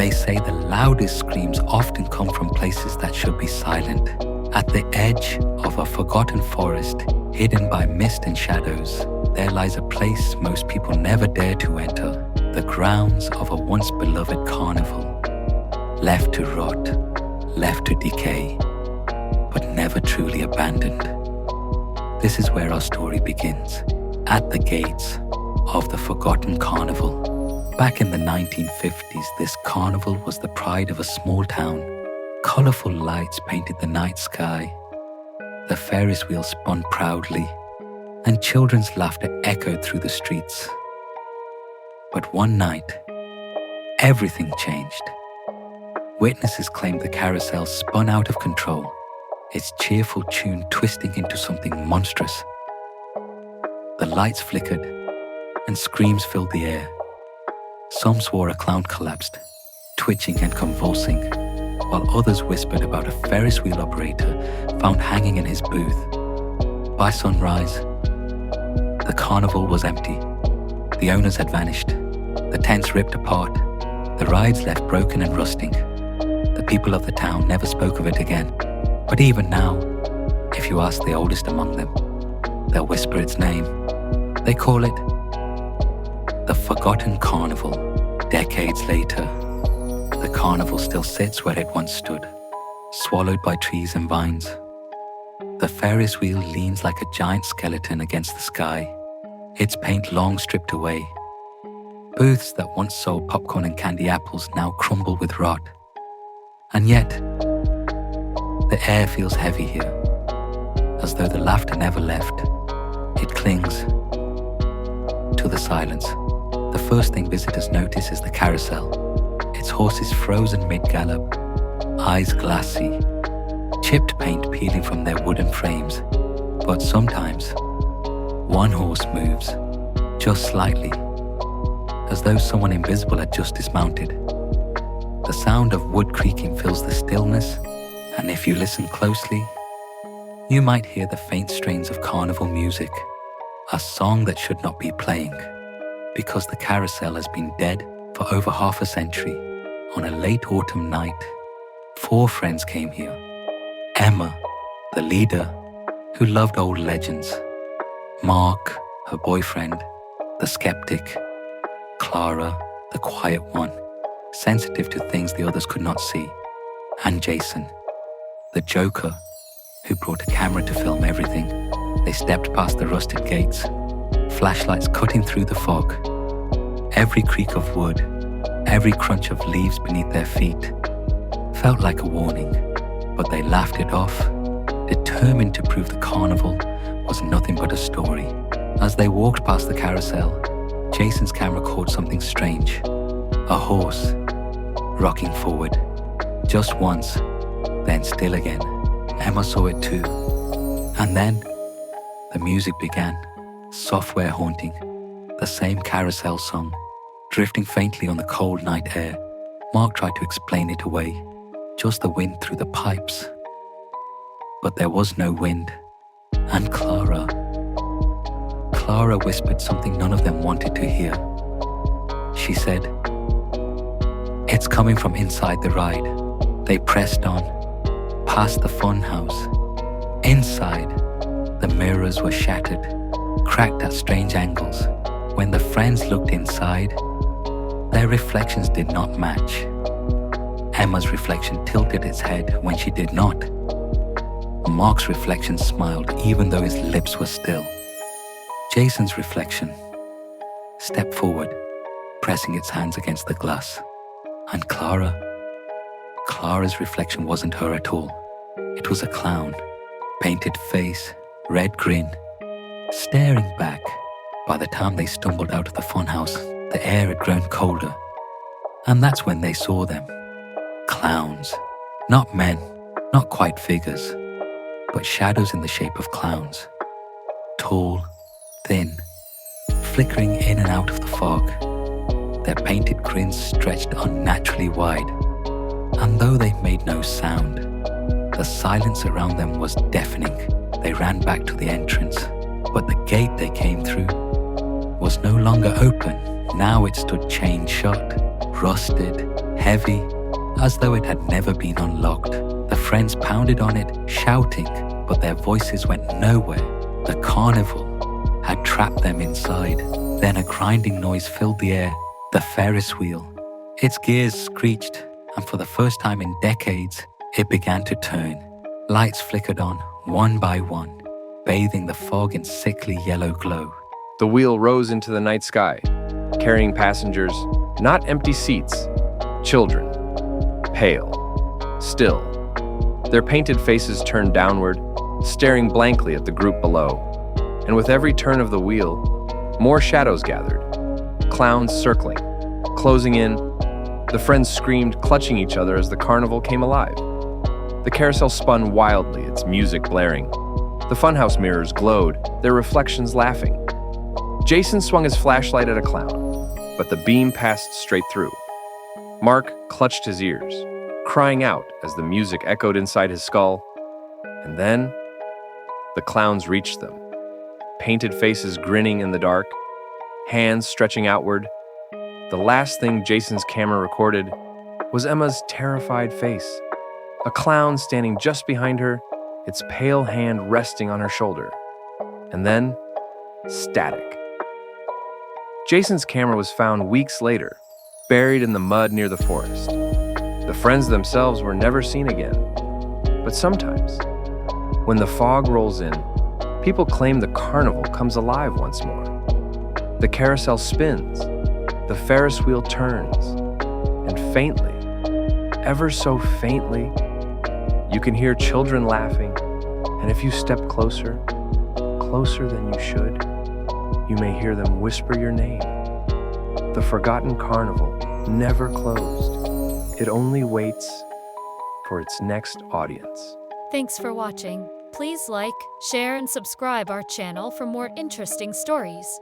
They say the loudest screams often come from places that should be silent. At the edge of a forgotten forest, hidden by mist and shadows, there lies a place most people never dare to enter, the grounds of a once beloved carnival. Left to rot, left to decay, but never truly abandoned. This is where our story begins, at the gates of the forgotten carnival. Back in the 1950s, this carnival was the pride of a small town. Colorful lights painted the night sky. The Ferris wheel spun proudly, and children's laughter echoed through the streets. But one night, everything changed. Witnesses claimed the carousel spun out of control, its cheerful tune twisting into something monstrous. The lights flickered, and screams filled the air. Some swore a clown collapsed, twitching and convulsing, while others whispered about a Ferris wheel operator found hanging in his booth. By sunrise, the carnival was empty. The owners had vanished, the tents ripped apart, the rides left broken and rusting. The people of the town never spoke of it again. But even now, if you ask the oldest among them, they'll whisper its name. They call it the Forgotten Carnival. Decades later, the carnival still sits where it once stood, swallowed by trees and vines. The Ferris wheel leans like a giant skeleton against the sky, its paint long stripped away. Booths that once sold popcorn and candy apples now crumble with rot. And yet, the air feels heavy here, as though the laughter never left. It clings to the silence. The first thing visitors notice is the carousel, its horses frozen mid-gallop, eyes glassy, chipped paint peeling from their wooden frames. But sometimes, one horse moves, just slightly, as though someone invisible had just dismounted. The sound of wood creaking fills the stillness, and if you listen closely, you might hear the faint strains of carnival music, a song that should not be playing, because the carousel has been dead for over half a century. On a late autumn night, 4 friends came here. Emma, the leader, who loved old legends. Mark, her boyfriend, the skeptic. Clara, the quiet one, sensitive to things the others could not see. And Jason, the joker, who brought a camera to film everything. They stepped past the rusted gates, flashlights cutting through the fog. Every creak of wood, every crunch of leaves beneath their feet felt like a warning, but they laughed it off, determined to prove the carnival was nothing but a story. As they walked past the carousel, Jason's camera caught something strange. A horse, rocking forward, just once, then still again. Emma saw it too. And then, the music began, software haunting, the same carousel song, drifting faintly on the cold night air. Mark tried to explain it away, just the wind through the pipes. But there was no wind. And Clara whispered something none of them wanted to hear. She said, "It's coming from inside the ride." They pressed on, past the fun house. Inside, the mirrors were shattered, cracked at strange angles. When the friends looked inside, their reflections did not match. Emma's reflection tilted its head when she did not. Mark's reflection smiled even though his lips were still. Jason's reflection stepped forward, pressing its hands against the glass. And Clara's reflection wasn't her at all. It was a clown, painted face, red grin, staring back. By the time they stumbled out of the funhouse, the air had grown colder. And that's when they saw them. Clowns. Not men, not quite figures, but shadows in the shape of clowns. Tall, thin, flickering in and out of the fog. Their painted grins stretched unnaturally wide. And though they made no sound, the silence around them was deafening. They ran back to the entrance, but the gate they came through was no longer open. Now it stood chained shut, rusted, heavy, as though it had never been unlocked. The friends pounded on it, shouting, but their voices went nowhere. The carnival had trapped them inside. Then a grinding noise filled the air. The Ferris wheel. Its gears screeched, and for the first time in decades, it began to turn. Lights flickered on, one by one, bathing the fog in sickly yellow glow. The wheel rose into the night sky, carrying passengers, not empty seats, children, pale, still. Their painted faces turned downward, staring blankly at the group below. And with every turn of the wheel, more shadows gathered, clowns circling, closing in. The friends screamed, clutching each other as the carnival came alive. The carousel spun wildly, its music blaring. The funhouse mirrors glowed, their reflections laughing. Jason swung his flashlight at a clown, but the beam passed straight through. Mark clutched his ears, crying out as the music echoed inside his skull. And then, the clowns reached them, painted faces grinning in the dark, hands stretching outward. The last thing Jason's camera recorded was Emma's terrified face, a clown standing just behind her, its pale hand resting on her shoulder. And then, static. Jason's camera was found weeks later, buried in the mud near the forest. The friends themselves were never seen again. But sometimes, when the fog rolls in, people claim the carnival comes alive once more. The carousel spins, the Ferris wheel turns, and faintly, ever so faintly, you can hear children laughing, and if you step closer, closer than you should, you may hear them whisper your name. The forgotten carnival never closed. It only waits for its next audience. Thanks for watching. Please like, share, and subscribe our channel for more interesting stories.